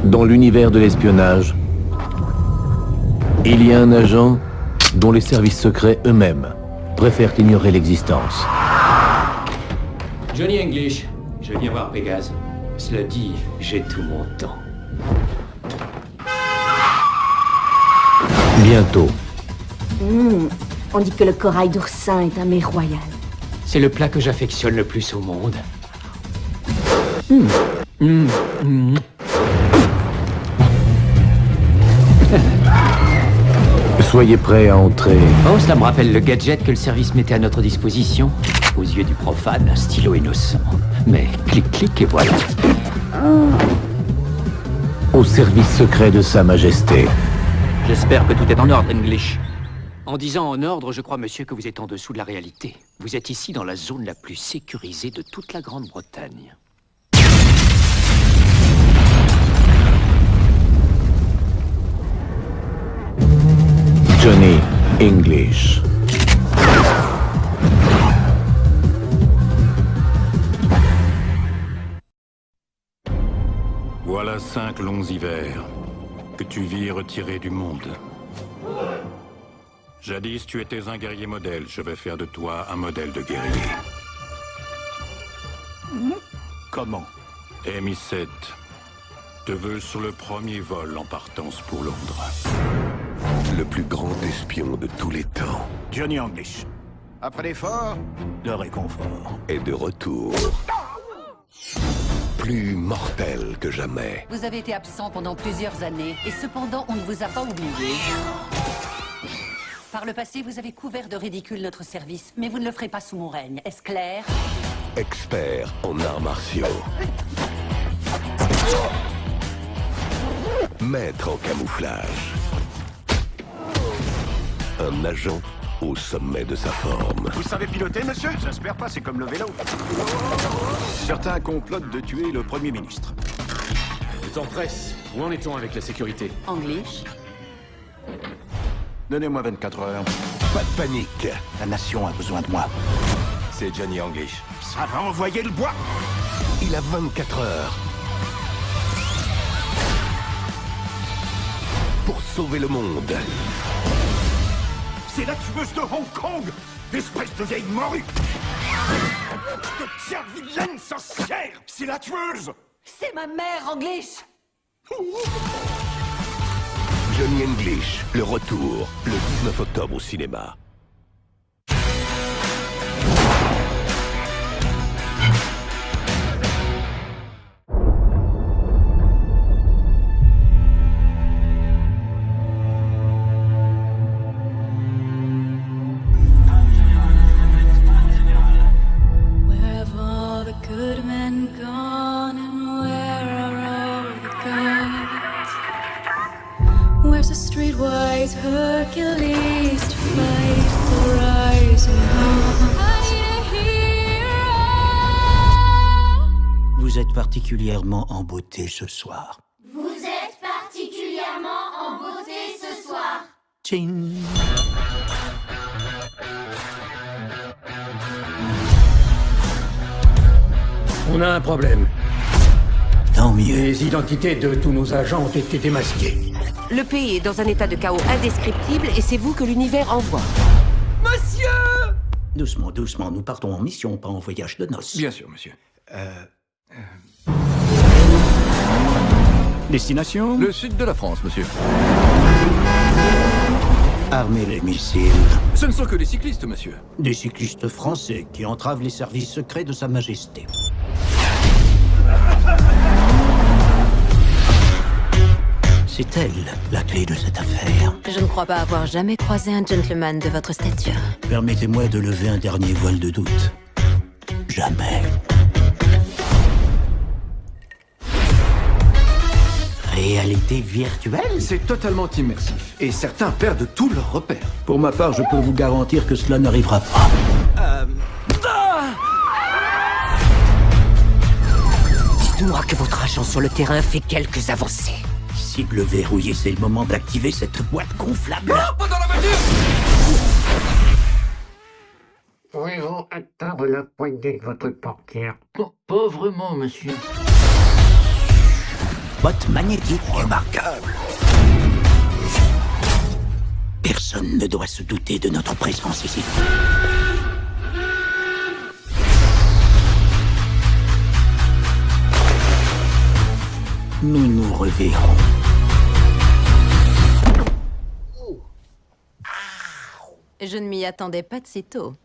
Dans l'univers de l'espionnage, il y a un agent dont les services secrets eux-mêmes préfèrent ignorer l'existence. Johnny English, je viens voir Pégase. Cela dit, j'ai tout mon temps. Bientôt, On dit que le corail d'oursin est un mets royal. C'est le plat que j'affectionne le plus au monde. soyez prêts à entrer. Oh, cela me rappelle le gadget que le service mettait à notre disposition. Aux yeux du profane, un stylo innocent. Mais clic-clic et voilà. Au service secret de Sa Majesté. J'espère que tout est en ordre, English. En disant en ordre, je crois, monsieur, que vous êtes en dessous de la réalité. Vous êtes ici dans la zone la plus sécurisée de toute la Grande-Bretagne. Johnny English. Voilà 5 longs hivers que tu vis retiré du monde. Jadis, tu étais un guerrier modèle. Je vais faire de toi un modèle de guerrier. Comment? MI7 te veut sur le premier vol en partance pour Londres. Le plus grand espion de tous les temps Johnny English. Après l'effort, le réconfort. est de retour. Plus mortel que jamais. Vous avez été absent pendant plusieurs années, et cependant, on ne vous a pas oublié. Par le passé, vous avez couvert de ridicule notre service, mais vous ne le ferez pas sous mon règne. Est-ce clair? Expert en arts martiaux. Maître en camouflage. Un agent au sommet de sa forme. Vous savez piloter, monsieur? J'espère pas, c'est comme le vélo. Certains complotent de tuer le Premier ministre. Le temps presse. Où en est-on avec la sécurité? English? Donnez-moi 24 heures. Pas de panique. La nation a besoin de moi. C'est Johnny English. Ça va envoyer le bois! Il a 24 heures. Pour sauver le monde. C'est la tueuse de Hong Kong! Espèce de vieille morue! Je te tiens, vilaine sorcière! C'est la tueuse! C'est ma mère, English! Johnny English, le retour, le 19 octobre au cinéma. Where have all the good men gone and where are all the gods? Where's the streetwise Hercules to fight the rising dawn? I need a hero. Vous êtes particulièrement en beauté ce soir. Vous êtes particulièrement en beauté ce soir. Tching. On a un problème. Tant mieux. Les identités de tous nos agents ont été démasquées. Le pays est dans un état de chaos indescriptible et c'est vous que l'univers envoie. Doucement, doucement, nous partons en mission, pas en voyage de noces. Bien sûr, monsieur. Destination? Le sud de la France, monsieur. Armer les missiles. Ce ne sont que des cyclistes, monsieur. Des cyclistes français qui entravent les services secrets de Sa Majesté. C'est elle, la clé de cette affaire. Je ne crois pas avoir jamais croisé un gentleman de votre stature. Permettez-moi de lever un dernier voile de doute. Jamais. Réalité virtuelle? C'est totalement immersif. Et certains perdent tous leurs repères. Pour ma part, je peux vous garantir que cela n'arrivera pas. Dites-moi que votre agent sur le terrain fait quelques avancées. Cible verrouillée, c'est le moment d'activer cette boîte gonflable. Pas dans la voiture! Pouvez-vous atteindre la poignée de votre portière? Non, pas vraiment, monsieur. botte magnétique remarquable. Personne ne doit se douter de notre présence ici. Nous nous reverrons. Je ne m'y attendais pas de si tôt.